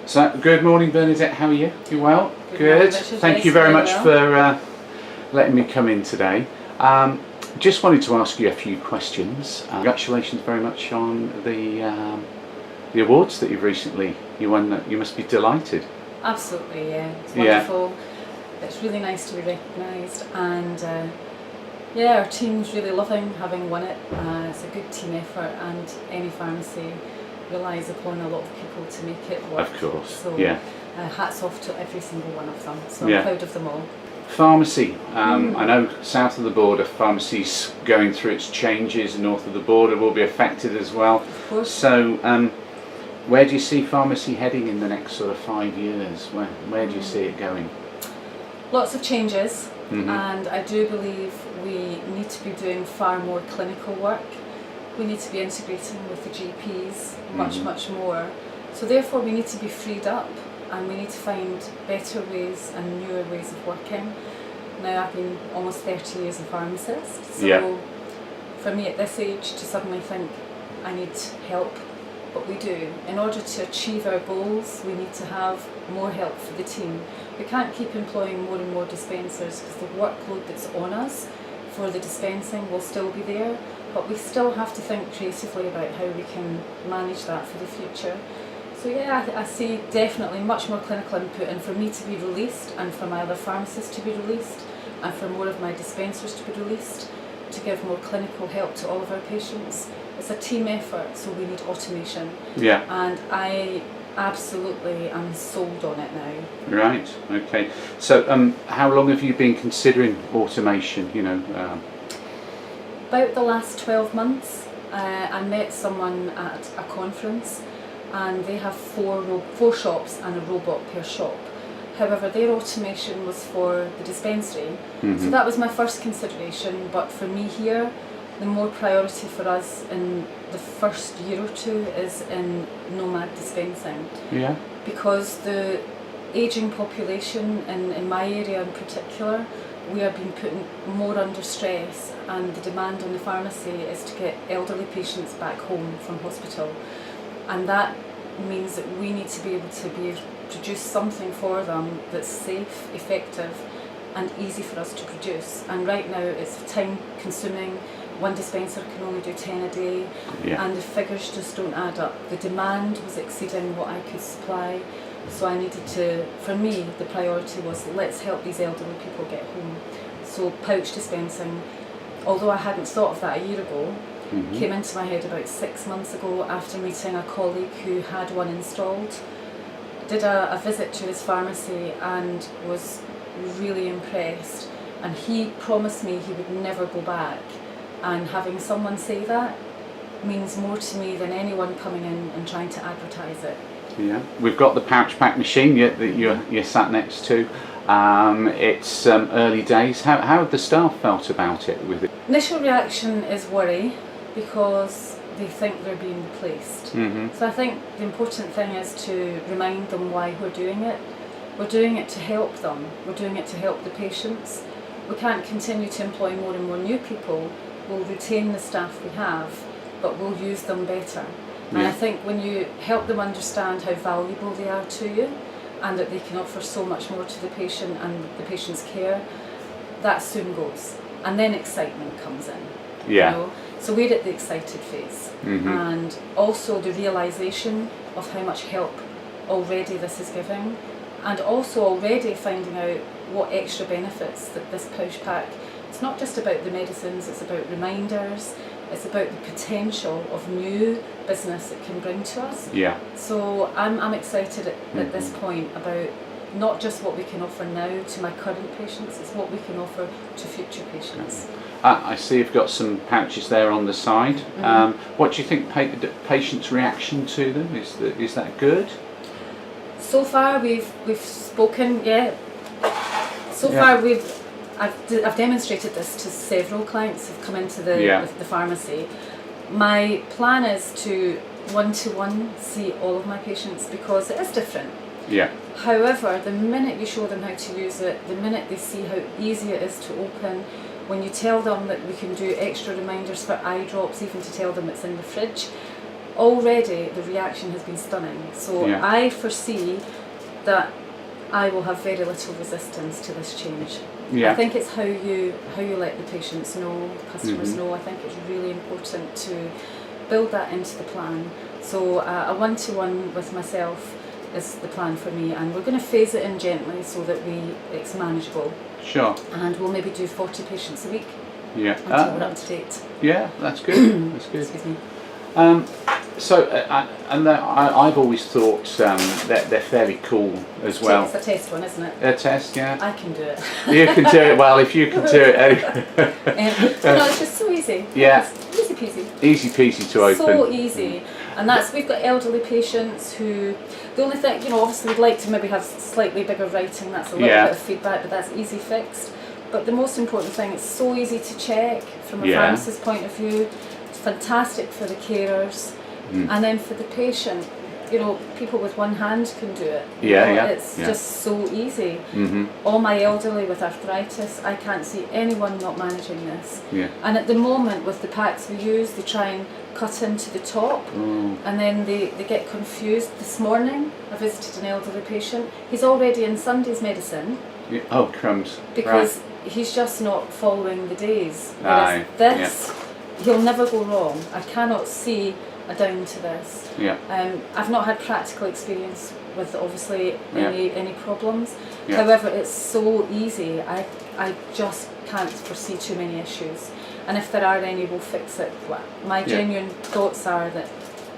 So, good morning, Bernadette. How are you? You well? Good. Thank you very much for letting me come in today. Just wanted to ask you a few questions. Congratulations very much on the awards that you've recently won. You must be delighted. Absolutely, yeah. It's wonderful. Yeah. It's really nice to be recognised, and our team's really loving having won it. It's a good team effort, and any pharmacy relies upon a lot of people to make it work. Of course, so, yeah. Hats off to every single one of them. So I'm proud of them all. Pharmacy. I know south of the border, pharmacy's going through its changes. North of the border will be affected as well. Of course. So, where do you see pharmacy heading in the next sort of 5 years? Where do you see it going? Lots of changes, and I do believe we need to be doing far more clinical work. We need to be integrating with the GPs much more. So therefore we need to be freed up, and we need to find better ways and newer ways of working. Now I've been almost 30 years a pharmacist, so for me at this age to suddenly think I need help, but we do. In order to achieve our goals, we need to have more help for the team. We can't keep employing more and more dispensers because the workload that's on us for the dispensing will still be there, but we still have to think creatively about how we can manage that for the future. So I see definitely much more clinical input, and for me to be released, and for my other pharmacists to be released, and for more of my dispensers to be released, to give more clinical help to all of our patients. It's a team effort, so we need automation. Yeah. And I absolutely am sold on it now. Right, okay. So how long have you been considering automation, About the last 12 months. I met someone at a conference, and they have four shops and a robot per shop. However, their automation was for the dispensary, so that was my first consideration. But for me here, the more priority for us in the first year or two is in nomad dispensing. Yeah. Because the ageing population in my area in particular, we are being put more under stress, and the demand on the pharmacy is to get elderly patients back home from hospital, and that means that we need to be able to produce something for them that's safe, effective and easy for us to produce. And right now it's time consuming. One dispenser can only do 10 a day, and the figures just don't add up. The demand was exceeding what I could supply, so I needed to, for me, the priority was let's help these elderly people get home. So pouch dispensing, although I hadn't thought of that a year ago, came into my head about 6 months ago after meeting a colleague who had one installed. Did a visit to his pharmacy and was really impressed, and he promised me he would never go back. And having someone say that means more to me than anyone coming in and trying to advertise it. Yeah, we've got the pouch pack machine that you're sat next to. It's early days. How have the staff felt about it? Initial reaction is worry, because they think they're being replaced. So I think the important thing is to remind them why we're doing it. We're doing it to help them. We're doing it to help the patients. We can't continue to employ more and more new people. We'll retain the staff we have, but we'll use them better. And I think when you help them understand how valuable they are to you, and that they can offer so much more to the patient and the patient's care, that soon goes. And then excitement comes in. Yeah. So we're at the excited phase, and also the realisation of how much help already this is giving, and also already finding out what extra benefits that this pouch pack. It's not just about the medicines, it's about reminders, it's about the potential of new business it can bring to us. Yeah. So I'm excited at this point about not just what we can offer now to my current patients, it's what we can offer to future patients. I see you've got some pouches there on the side. What do you think patients' reaction to them is that good? So far we've spoken, So far I've demonstrated this to several clients who've come into the pharmacy. My plan is to one-to-one see all of my patients, because it is different. Yeah. However, the minute you show them how to use it, the minute they see how easy it is to open, when you tell them that we can do extra reminders for eye drops, even to tell them it's in the fridge, already the reaction has been stunning. So Yeah. I foresee that I will have very little resistance to this change. Yeah. I think it's how you let the patients know, customers Mm-hmm. know. I think it's really important to build that into the plan. So a one-to-one with myself is the plan for me, and we're going to phase it in gently so that it's manageable. Sure. And we'll maybe do 40 patients a week Yeah. until we're up to date. Yeah, that's good. That's good. Excuse me. I've always thought that they're fairly cool as well. It's a test one, isn't it? A test, yeah. I can do it. You can do it well if you can do it. No, it's just so easy. Yeah. It's easy peasy. Easy peasy to open. So easy. And we've got elderly patients who, the only thing, obviously we'd like to maybe have slightly bigger writing, that's a little Yeah. bit of feedback, but that's easy fixed. But the most important thing, it's so easy to check from a Yeah. pharmacist's point of view. It's fantastic for the carers. And then for the patient, people with one hand can do it. It's just so easy. Mm-hmm. All my elderly with arthritis, I can't see anyone not managing this. Yeah. And at the moment with the packs we use, they try and cut into the top and then they get confused. This morning I visited an elderly patient. He's already in Sunday's medicine Yeah. Oh, crumbs. because he's just not following the days. Aye, Whereas this, he'll never go wrong. I cannot see a down to this. Yeah. I've not had practical experience with obviously any problems. Yeah. However, it's so easy. I just can't foresee too many issues. And if there are any, we'll fix it. My genuine thoughts are that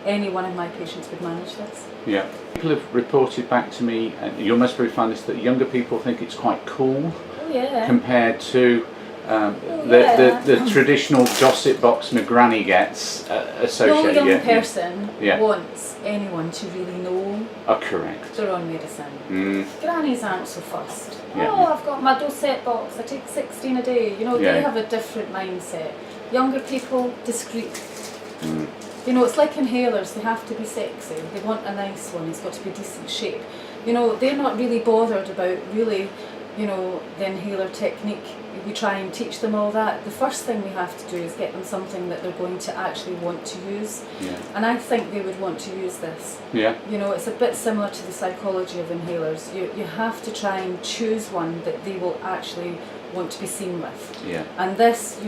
any one of my patients would manage this. Yeah. People have reported back to me, and you must probably find this, that younger people think it's quite cool Oh yeah. compared to the traditional gossip box my granny gets associated. No young person Yeah. wants anyone to really know Oh, correct. they're on medicine. Mm. Grannies aren't so fussed. Yeah. Oh, I've got my Dosette box, I take 16 a day. Yeah. They have a different mindset. Younger people, discreet. Mm. It's like inhalers, they have to be sexy. They want a nice one, it's got to be decent shape. They're not really bothered about really, the inhaler technique. We try and teach them all that. The first thing we have to do is get them something that they're going to actually want to use. Yeah. And I think they would want to use this. Yeah. It's a bit similar to the psychology of inhalers. You have to try and choose one that they will actually want to be seen with. Yeah. And this,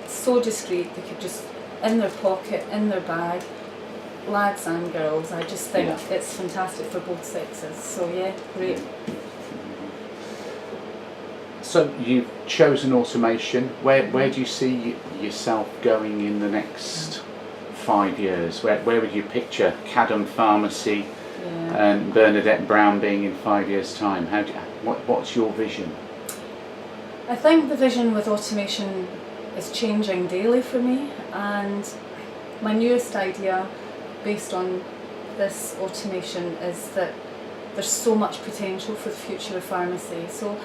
so discreet, they could just, in their pocket, in their bag, lads and girls. I just think it's fantastic for both sexes. So yeah, great. So you've chosen automation. Where do you see yourself going in the next 5 years? Where would you picture Cadham Pharmacy and Bernadette Brown being in 5 years' time? What's your vision? I think the vision with automation is changing daily for me, and my newest idea based on this automation is that there's so much potential for the future of pharmacy. So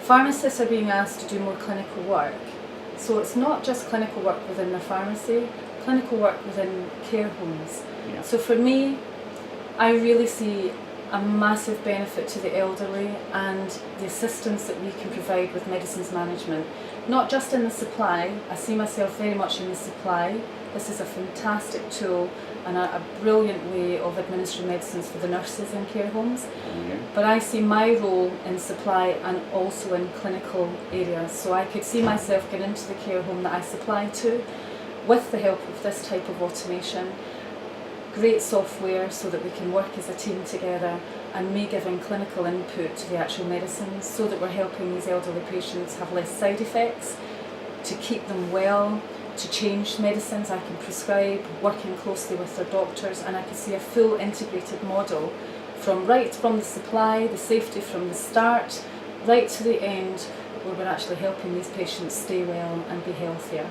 pharmacists are being asked to do more clinical work. So it's not just clinical work within the pharmacy, clinical work within care homes. Yeah. So for me, I really see a massive benefit to the elderly and the assistance that we can provide with medicines management. Not just in the supply, I see myself very much in the supply. This is a fantastic tool and a brilliant way of administering medicines for the nurses in care homes. Yeah. But I see my role in supply and also in clinical areas. So I could see myself getting into the care home that I supply to with the help of this type of automation. Great software so that we can work as a team together, and me giving clinical input to the actual medicines so that we're helping these elderly patients have less side effects, to keep them well, to change medicines I can prescribe, working closely with their doctors, and I can see a full integrated model from the supply, the safety from the start, right to the end, where we're actually helping these patients stay well and be healthier.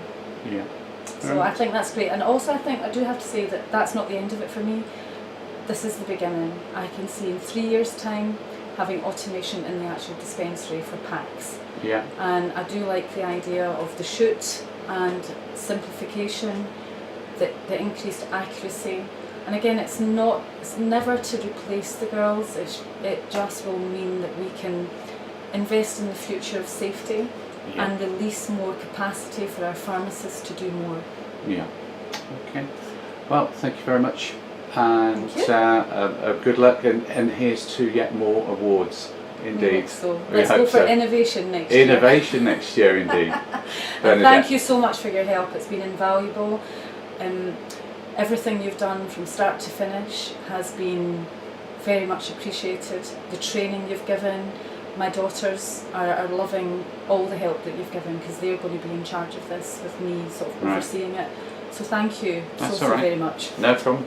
Yeah. So I think that's great, and also I do have to say that that's not the end of it for me. This is the beginning. I can see in 3 years' time having automation in the actual dispensary for packs. Yeah. And I do like the idea of the shoot and simplification, the increased accuracy. And again, it's never to replace the girls. It just will mean that we can invest in the future of safety. Yeah. And release more capacity for our pharmacists to do more. Yeah. Okay. Well, thank you very much, and good luck, and here's to yet more awards. Indeed. So We let's go hope for so. innovation next year. Innovation next year, indeed. And thank you so much for your help. It's been invaluable. Everything you've done from start to finish has been very much appreciated. The training you've given, my daughters are loving all the help that you've given, because they're going to be in charge of this with me sort of overseeing it. So thank you That's so all right. very much. No problem.